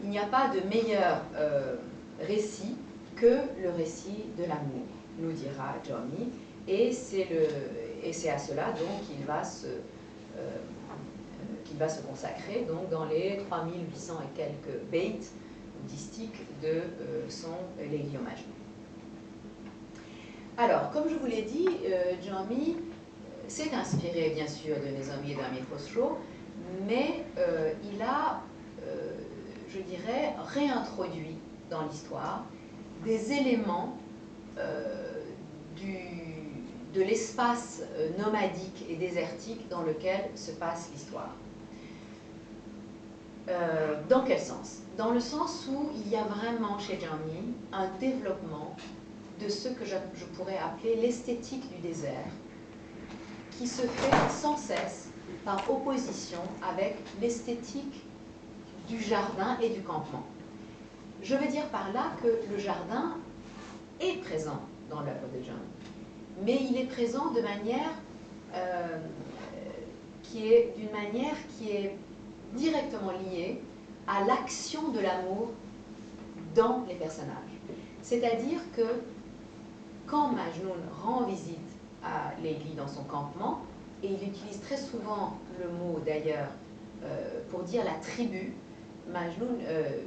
il n'y a pas de meilleur récit que le récit de l'amour, nous dira Johnny, et c'est à cela donc qu'il va se consacrer donc, dans les 3800 et quelques baits distiques de son Layli au Majnun. Alors, comme je vous l'ai dit, Jami s'est inspiré bien sûr de Nizami et d'Amir Khosrow, mais il a, je dirais, réintroduit dans l'histoire des éléments de l'espace nomadique et désertique dans lequel se passe l'histoire. Dans quel sens? Dans le sens où il y a vraiment chez Jami un développement de ce que je pourrais appeler l'esthétique du désert, qui se fait sans cesse par opposition avec l'esthétique du jardin et du campement. Je veux dire par là que le jardin est présent dans l'œuvre de Jami, mais il est présent de manière qui est directement liée à l'action de l'amour dans les personnages. C'est-à-dire que quand Majnun rend visite à Layli dans son campement, et il utilise très souvent le mot d'ailleurs pour dire la tribu,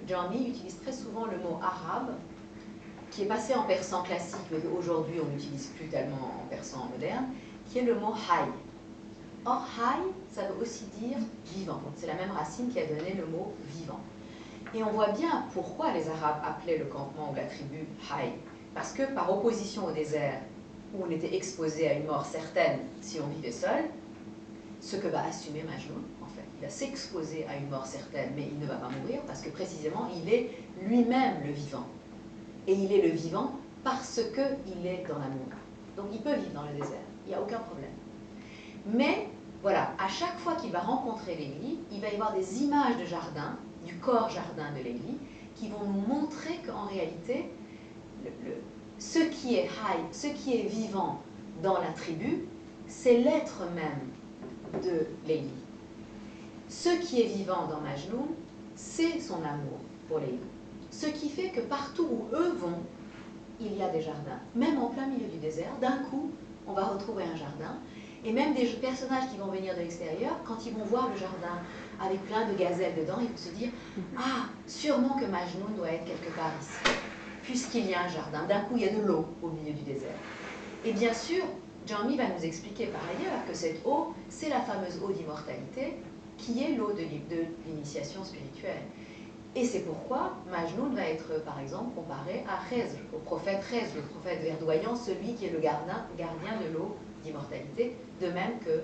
Jami utilise très souvent le mot arabe, qui est passé en persan classique, mais qu'aujourd'hui on n'utilise plus tellement en persan moderne, qui est le mot hay. Or, hay, ça veut aussi dire vivant. C'est la même racine qui a donné le mot vivant. Et on voit bien pourquoi les Arabes appelaient le campement ou la tribu hay. Parce que par opposition au désert, où on était exposé à une mort certaine si on vivait seul, ce que va assumer Majnun, en fait. Il va s'exposer à une mort certaine, mais il ne va pas mourir, parce que précisément, il est lui-même le vivant. Et il est le vivant parce qu'il est dans l'amour. Donc il peut vivre dans le désert, il n'y a aucun problème. Mais, voilà, à chaque fois qu'il va rencontrer Layli, il va y avoir des images de jardin, du corps jardin de Layli, qui vont nous montrer qu'en réalité, ce qui est hay, ce qui est vivant dans la tribu, c'est l'être même de Layli. Ce qui est vivant dans Majnun, c'est son amour pour Layli. Ce qui fait que partout où eux vont, il y a des jardins. Même en plein milieu du désert, d'un coup, on va retrouver un jardin. Et même des personnages qui vont venir de l'extérieur, quand ils vont voir le jardin avec plein de gazelles dedans, ils vont se dire « Ah, sûrement que Majnun doit être quelque part ici, puisqu'il y a un jardin. » D'un coup, il y a de l'eau au milieu du désert. Et bien sûr, Jami va nous expliquer par ailleurs que cette eau, c'est la fameuse eau d'immortalité, qui est l'eau de l'initiation spirituelle. Et c'est pourquoi Majnun va être, par exemple, comparé à Khezr, au prophète Khezr, le prophète verdoyant, celui qui est le gardien de l'eau d'immortalité, de même que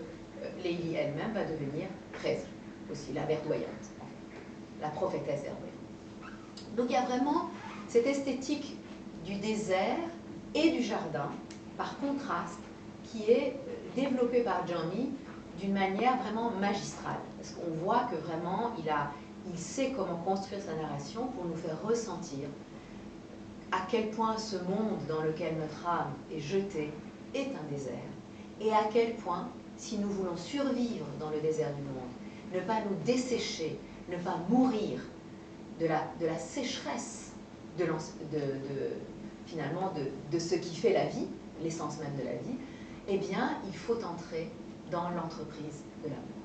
Layli elle-même va devenir Khezr, aussi la verdoyante, la prophétesse verdoyante. Donc il y a vraiment cette esthétique du désert et du jardin, par contraste, qui est développée par Jami d'une manière vraiment magistrale, parce qu'on voit que vraiment il sait comment construire sa narration pour nous faire ressentir à quel point ce monde dans lequel notre âme est jetée est un désert, et à quel point, si nous voulons survivre dans le désert du monde, ne pas nous dessécher, ne pas mourir de la sécheresse finalement de ce qui fait la vie, l'essence même de la vie, eh bien, il faut entrer dans l'entreprise de l'amour.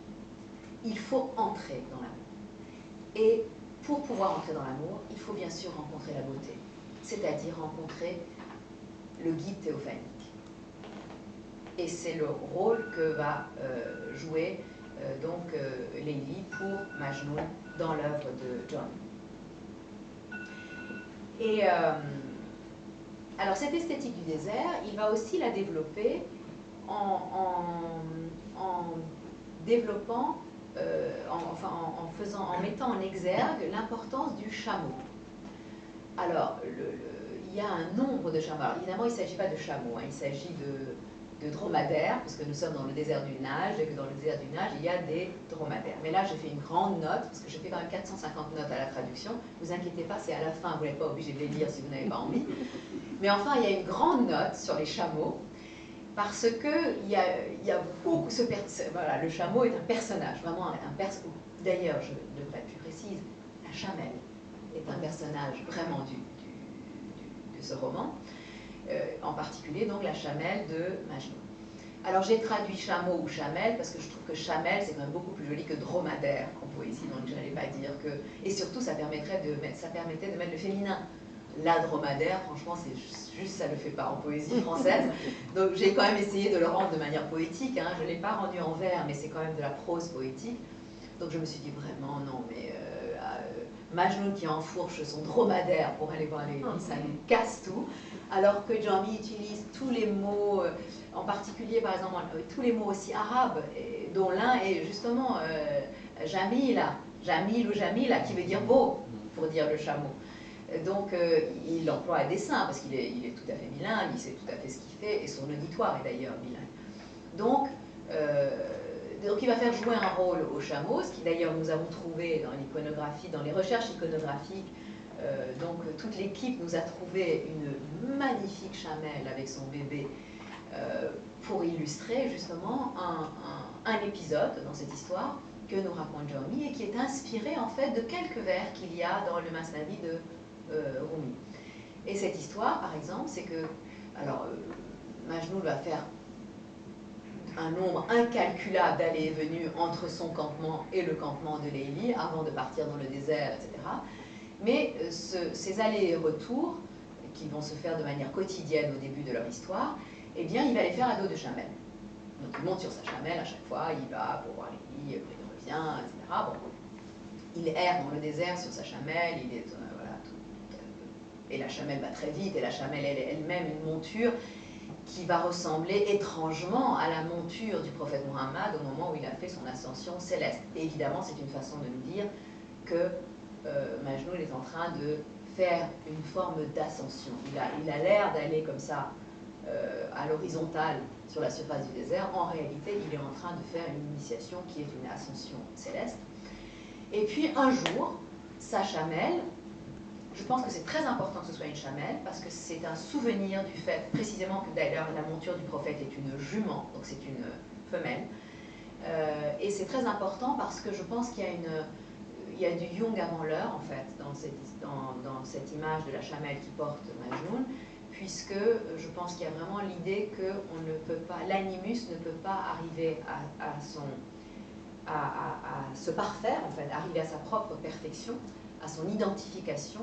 Il faut entrer dans l'amour. Et pour pouvoir entrer dans l'amour, il faut bien sûr rencontrer la beauté, c'est-à-dire rencontrer le guide théophanique. Et c'est le rôle que va jouer Layli pour Majnun dans l'œuvre de John. Et alors cette esthétique du désert, il va aussi la développer en développant, en mettant en exergue l'importance du chameau. Alors, il y a un nombre de chameaux. Alors, évidemment, il ne s'agit pas de chameaux, hein, il s'agit de dromadaires, parce que nous sommes dans le désert du Nage, et que dans le désert du Nage, il y a des dromadaires. Mais là, j'ai fait une grande note, parce que j'ai fait quand même 450 notes à la traduction. Ne vous inquiétez pas, c'est à la fin, vous n'êtes pas obligé de les lire si vous n'avez pas envie. Mais enfin, il y a une grande note sur les chameaux, parce que il y a beaucoup voilà, le chameau est un personnage, vraiment un personnage. D'ailleurs, je devrais être plus précise, la chamelle. est un personnage vraiment de ce roman, en particulier donc la chamelle de Majnun. Alors j'ai traduit chameau ou chamelle parce que je trouve que chamelle c'est quand même beaucoup plus joli que dromadaire en poésie, donc je n'allais pas dire que... Et surtout ça permettait de mettre le féminin. La dromadaire, franchement, c'est juste ça ne le fait pas en poésie française. Donc j'ai quand même essayé de le rendre de manière poétique, hein. Je ne l'ai pas rendu en vers, mais c'est quand même de la prose poétique. Donc je me suis dit vraiment non, mais Majnun qui enfourche son dromadaire pour aller voir les ça nous casse tout. Alors que Jami utilise tous les mots, en particulier par exemple tous les mots aussi arabes, dont l'un est justement Jamila, Jamil ou Jamila, qui veut dire beau, pour dire le chameau. Donc il l'emploie à dessein, parce qu'il est tout à fait bilingue, il sait tout à fait ce qu'il fait, et son auditoire est d'ailleurs bilingue. Donc il va faire jouer un rôle au chameau, ce qui d'ailleurs nous avons trouvé dans l'iconographie, dans les recherches iconographiques. Donc toute l'équipe nous a trouvé une magnifique chamelle avec son bébé pour illustrer justement un épisode dans cette histoire que nous raconte Jami et qui est inspiré en fait de quelques vers qu'il y a dans le Masnavi de Rumi. Et cette histoire par exemple c'est que Majnun va faire un nombre incalculable d'allées et venues entre son campement et le campement de Leili avant de partir dans le désert, etc. Mais ces allers et retours, qui vont se faire de manière quotidienne au début de leur histoire, eh bien, il va les faire à dos de chamelle. Donc, il monte sur sa chamelle à chaque fois, il va pour voir Leili, après il revient, etc. Bon. Il erre dans le désert sur sa chamelle, il est, voilà, et la chamelle va très vite, et la chamelle elle est elle-même une monture qui va ressembler étrangement à la monture du prophète Muhammad au moment où il a fait son ascension céleste. Et évidemment, c'est une façon de nous dire que Majnun est en train de faire une forme d'ascension. Il a l'air d'aller comme ça à l'horizontale sur la surface du désert. En réalité, il est en train de faire une initiation qui est une ascension céleste. Et puis un jour, sa chamelle, je pense que c'est très important que ce soit une chamelle parce que c'est un souvenir du fait, précisément que d'ailleurs la monture du prophète est une jument, donc c'est une femelle. Et c'est très important parce que je pense qu'il y a du Jung avant l'heure, en fait, dans cette image de la chamelle qui porte Majnun, puisque je pense qu'il y a vraiment l'idée que l'animus ne peut pas arriver à se parfaire, en fait, arriver à sa propre perfection, à son identification,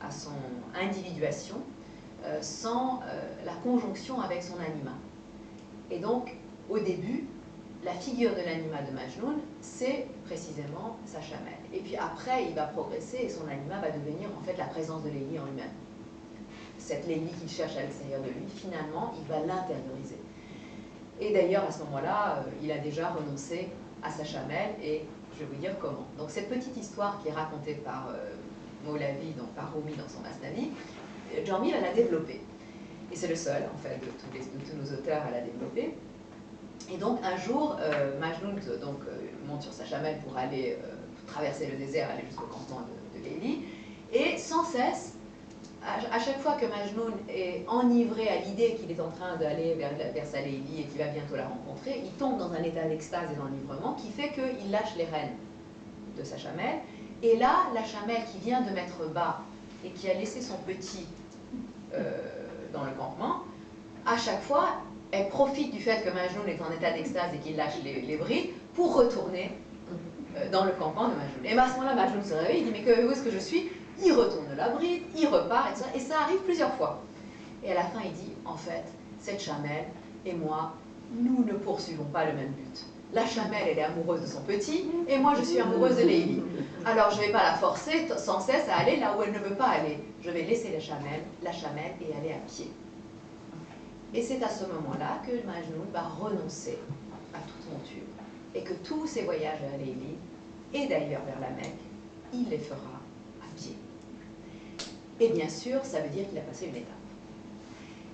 à son individuation, sans la conjonction avec son anima. Et donc, au début, la figure de l'anima de Majnun, c'est précisément sa chamelle. Et puis après, il va progresser et son anima va devenir en fait la présence de Leili en lui-même. Cette Leili qu'il cherche à l'extérieur de lui, finalement, il va l'intérioriser. Et d'ailleurs, à ce moment-là, il a déjà renoncé à sa chamelle et je vais vous dire comment. Donc cette petite histoire qui est racontée par Maulavi, donc par Rumi dans son Masnavi, Jami va la développer. Et c'est le seul, en fait, de tous nos auteurs à la développer. Et donc un jour, Majnun monte sur sa chamelle pour aller traverser le désert, aller jusqu'au campement de Leili, et sans cesse, à chaque fois que Majnun est enivré à l'idée qu'il est en train d'aller vers sa Leili et qu'il va bientôt la rencontrer, il tombe dans un état d'extase et d'enivrement qui fait qu'il lâche les rênes de sa chamelle, et là, la chamelle qui vient de mettre bas et qui a laissé son petit dans le campement, à chaque fois, elle profite du fait que Majnun est en état d'extase et qu'il lâche les brides pour retourner dans le campement de Majnun. Et à ce moment-là, Majnun se réveille, il dit « Mais où est-ce que je suis ?» Il retourne la bride, il repart, et ça arrive plusieurs fois. Et à la fin, il dit « En fait, cette chamelle et moi, nous ne poursuivons pas le même but. La chamelle, elle est amoureuse de son petit, et moi, je suis amoureuse de Leili. Alors, je ne vais pas la forcer sans cesse à aller là où elle ne veut pas aller. Je vais laisser la chamelle et aller à pied. » Et c'est à ce moment-là que Majnun va renoncer à toute monture et que tous ses voyages vers Leili, et d'ailleurs vers la Mecque, il les fera à pied. Et bien sûr, ça veut dire qu'il a passé une étape.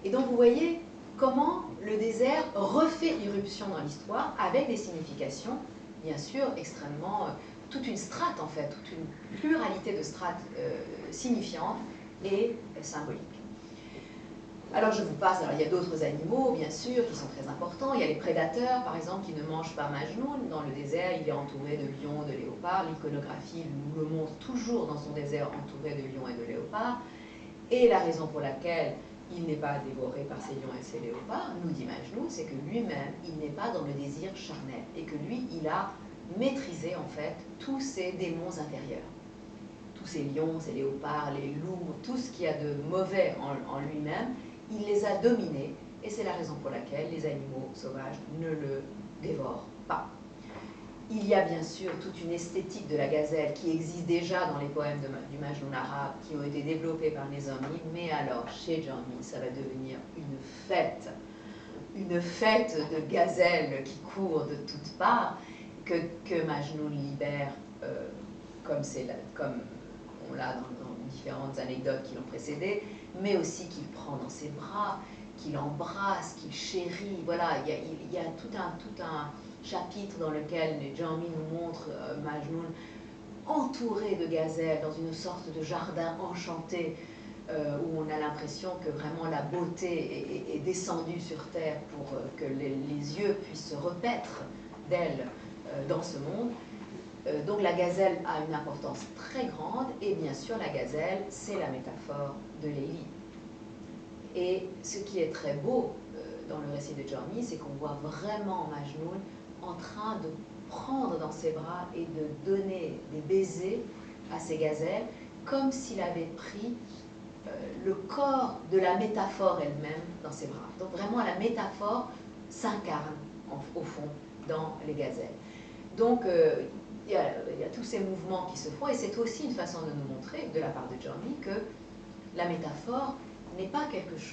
Et donc vous voyez comment le désert refait irruption dans l'histoire avec des significations, bien sûr, extrêmement... toute une strate en fait, toute une pluralité de strates signifiantes et symboliques. Alors je vous passe, alors il y a d'autres animaux bien sûr qui sont très importants, il y a les prédateurs par exemple qui ne mangent pas Majnoun, dans le désert il est entouré de lions, de léopards, l'iconographie nous le montre toujours dans son désert entouré de lions et de léopards, et la raison pour laquelle il n'est pas dévoré par ces lions et ces léopards, nous dit Majnoun, c'est que lui-même il n'est pas dans le désir charnel, et que lui il a maîtrisé en fait tous ces démons intérieurs. Tous ces lions, ces léopards, les loups, tout ce qu'il y a de mauvais en lui-même, il les a dominés, et c'est la raison pour laquelle les animaux sauvages ne le dévorent pas. Il y a bien sûr toute une esthétique de la gazelle qui existe déjà dans les poèmes du Majnoun arabe, qui ont été développés par les Nizami, mais alors chez Jami, ça va devenir une fête de gazelles qui courent de toutes parts, que Majnoun libère, comme on l'a dans différentes anecdotes qui l'ont précédé, mais aussi qu'il prend dans ses bras, qu'il embrasse, qu'il chérit. Voilà, il y a tout un chapitre dans lequel Jami nous montre Majnoun entouré de gazelles dans une sorte de jardin enchanté où on a l'impression que vraiment la beauté est descendue sur terre pour que les yeux puissent se repaître d'elle dans ce monde. Donc la gazelle a une importance très grande, et bien sûr la gazelle, c'est la métaphore de Lélie. Et ce qui est très beau dans le récit de Jami, c'est qu'on voit vraiment Majnoun en train de prendre dans ses bras et de donner des baisers à ces gazelles, comme s'il avait pris le corps de la métaphore elle-même dans ses bras. Donc vraiment la métaphore s'incarne au fond dans les gazelles. Donc il y a tous ces mouvements qui se font, et c'est aussi une façon de nous montrer, de la part de Jami, que la métaphore n'est pas quelque chose